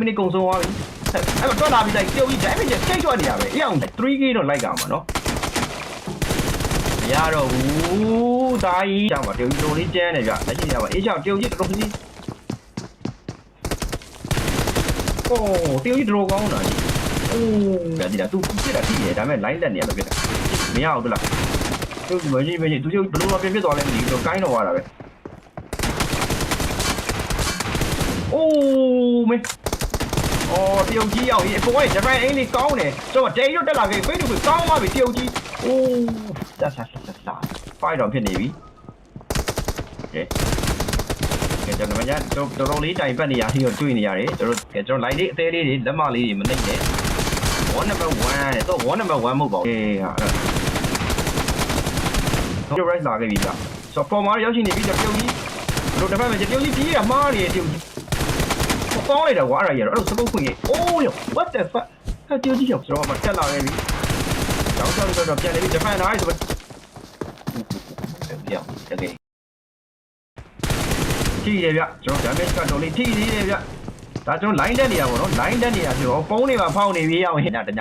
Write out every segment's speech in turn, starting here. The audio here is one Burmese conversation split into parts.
မိနစ်ကုန်ဆုံးသွားပြီအဲ့တော့တွက်လာပြီးလိုက်ပြုတ်ပြီး damage စိတ်ကြွနေရပဲအေးအောင် 3k တော့လိုက်ကြမှာနော်မရတော့ဘူးဒါကြီးကြောင်ပါတရုတ်ကြီးတော်လေးကျန်းနေဗျလက်ရှိနေရပါအေးချောင်းတရုတ်ကြီးတော်တော်ကြီးโอ้တရုတ်ကြီးတော်ကောင်းတာကြီးโอ้ဗျာဒီလားသူပြစ်တာထိတယ်ဒါပေမဲ့ line လက်နေရတော့ပြစ်တာမရအောင်တလားသူမကြီးမကြီးသူဘလို့မပြစ်သွားလဲမသိဘူးတော့ကိုင်းတော့ရတာပဲโอ้မင်းအော်တရုတ်ကြီးရောက်ရင်အပေါ်ကဂျပန်အင်းလေးကောင်းတယ်ဆိုတော့ဒဲရွတ်တက်လာခဲ့ဖိတ်လို့ကောင်းသွားပြီတရုတ်ကြီးโอ้ဆက်ဖိုက်တော့ဖြစ်နေပြီကဲကျွန်တော်များတော်တော်လေးတိုင်ပတ်နေရသေးတော့တွေ့နေရတယ်ကျွန်တော် line လေးအသေးလေးတွေလက်မလေးတွေမနှိမ့်နဲ့ one number 1တဲ့တော့ one number 1မဟုတ်ပါဘူးဟာတော့ right လာခဲ့ပြီဗျဆိုတော့ပေါ်မှာရောက်ရှိနေပြီတရုတ်ကြီးတို့တစ်ဖက်မှာတရုတ်ကြီးပြေးရမှားနေတယ်တရုတ်ကြီးကောင်းလိုက်တာကွာအဲ့ဒါကြီးတော့အဲ့လိုစပုတ်ခွင့်ကြီးအိုးရော what the fuck ဟာတရုတ်ကြီးရောကျွန်တော်မှတက်လာခဲ့ပြီတောင်းတော့ပြန်နေပြီဂျပန်သားဆိုတော့ပြောင်းတကယ်ထိရဗျကျွန်တော် damage ကတော့လေးထိသေးတယ်ဗျဒါကျွန်တော် line တက်နေရပါတော့ line တက်နေရဆိုတော့ဖုန်းတွေမှာဖောက်နေပြီးရအောင်ဟင်တာတည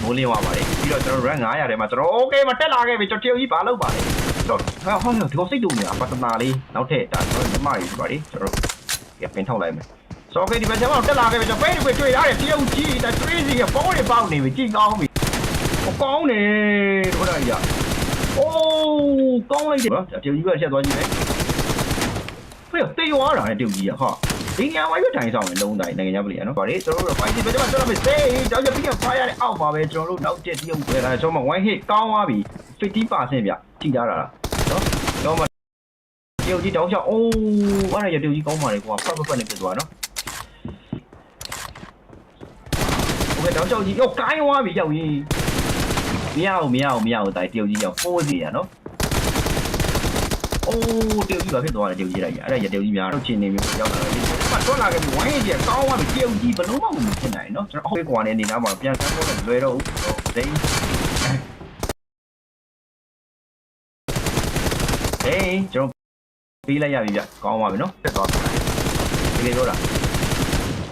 မိုးလင်းသွားပါလေပြီးတော့ကျွန်တော် rank 900ထဲမှာကျွန်တော် okay မတက်လာခဲ့ပြီကျွန်တော်တရုတ်ကြီးဘာလုပ်ပါလဲဆိုတော့ဟောဒီကောင်စိတ်တူနေတာပတ်တနာလေးနောက်ထပ်ဒါကျွန်တော်ညီမကြီးပါလေကျွန်တော်ပင်ထောက်လိုက်မယ်ဆိုတော့ okay ဒီဘက်ကျမှတက်လာခဲ့ပြီကျွန်တော်ပေးတွေ့ရတယ်တရုတ်ကြီးဒါ3စီကဖုန်းတွေပေါက်နေပြီကြည့်ကောင်းပြီကောင်းနေတို့ဒါကြီးအိုးကောင်းလိုက်တယ်နော်တရုတ်ကြီးကချက်သွားကြည့်မယ်ဖေးတေးရွာတာနဲ့တရုတ်ကြီးဟာဒီညဝိုင်းထိုင်ဆောင်မယ်လုံးတိုင်းနိုင်ငံခြားပြည်နော်ဗါလေကျွန်တော်တို့ fight ဒီဘက်ကျမှကျွန်တော်မေးစေးကြောက်ကြပြီးက fire ရတဲ့အောက်ပါပဲကျွန်တော်တို့နောက်တက်တရုတ်ပဲဒါကျွန်တော်1 hit ကောင်းသွားပြီ 50% ဗျထိထားတာလားနော်တော့မှတရုတ်ကြီးတောင်းချအိုးအဲ့ဒါရတရုတ်ကြီးကောင်းပါလေကွာဖတ်ဖတ်နဲ့ပြသွားနော်โอเคတောင်းချကြီးကိုကိုင်းသွားပြီရောက်ရင်မရအောင်တိုင်တရုတ်ကြီးရောက်ပိုးစီရနော်โอ้တရုတ်ကြီးဘာဖြစ်သွားလဲတရုတ်ကြီးလိုက်ရအဲ့ဒါရတရုတ်ကြီးများတော့ချင်းနေမျိုးရောက်လာတယ်ဒီမှာထွက်လာခဲ့ပြီဝိုင်းကြီးကောင်းသွားပြီတရုတ်ကြီးဘလို့မှမဖြစ်နိုင်နော်ကျွန်တော်အောက်ကွာနေနေသားမှာပြန်ဆန်းဖို့လည်းလွယ်တော့ဦးဒိန်းကျွန်တော်ပြီးလိုက်ရပြီဗျကောင်းသွားပြီနော်တက်သွားပြီဒီလေးပြောတာ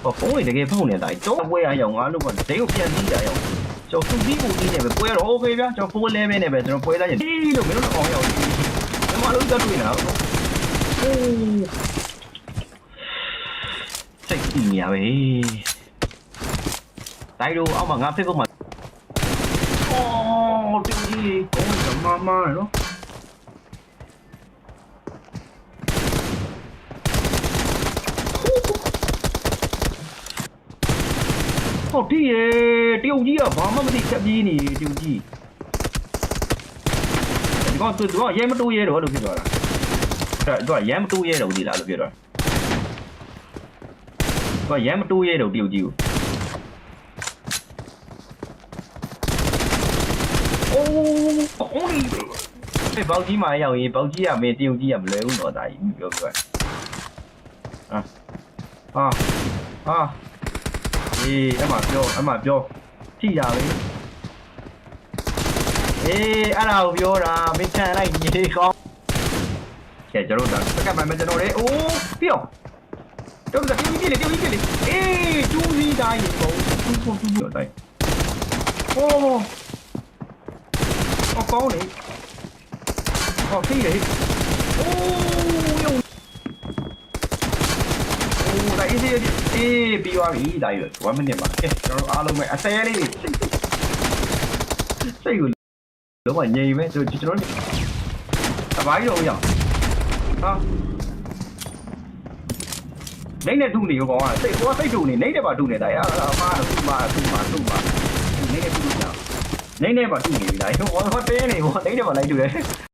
ဟောဖုန်းလေးတကယ်ဖုန်းနေတာတော့ပွဲရအောင်ငါလို့ကဒိန်းကိုပြန်ပြီးတာရအောင်ကျွန်တော်သူ့ပြီးကိုပြီးနေပဲပွဲတော့โอเคဗျကျွန်တော်4 level နဲ့ပဲကျွန်တော်ပွဲသားရင်ဒီလို့မင်းတို့အောင်ရအောင်မလို့ကြတွေ့နေတာโอ้စိတ်ကြီးနေရပဲတိုင်းတို့အောက်မှာငါ Facebook မှာအော်တူကြီးကောင်းတယ်မနော်ဟောဒီတရုတ်ကြီးကဘာမှမသိချက်ပြေးနေတရုတ်ကြီးဒီကောင်သူကရဲမတိုးရဲတော့လို့ဖြစ်သွားတာသူကရဲမတိုးရဲတော့ဒီလားလို့ပြောတာသူကရဲမတိုးရဲတော့တရုတ်ကြီးကိုအိုးအော်ဒီဘောက်ကြီးမှာရောက်ရင်ဘောက်ကြီးကမင်းတရုတ်ကြီးကမလွယ်ဘူးတော့ဒါကြီးပြောဟာအေးအမပြောထိတာလေအေးအဲ့ဒါကိုပြောတာမင်းခံလိုက်ညီကောင်းကဲကျွန်တော်တို့စကတ်မှကျွန်တော်လေအိုးပြောတော့တကယ်ကြီးလေအေးကျူးစီးတိုင်းပေါ့ကျူးပြောတိုင်းဟောကောင်းလေဟောထိလေအိုးယုံအိုးဒါအေးပြီးသွားပြီဒါရွ1 minute ပါကဲကျွန်တော်အားလုံးပဲအစဲလေးစိတ်ကိုလုံးဝငြိမ်ပဲကျွန်တော်တပိုင်းတော့ရအောင်ဟာနေနဲ့တူနေရောကောင်ကစိတ်တူနေနေနဲ့ပါတူနေတာရအမားတူပါနေနဲ့တူနေနေနဲ့ပါတူနေပြီလားဟောတဲနေဟောနေနဲ့ပါလိုက်တူတယ်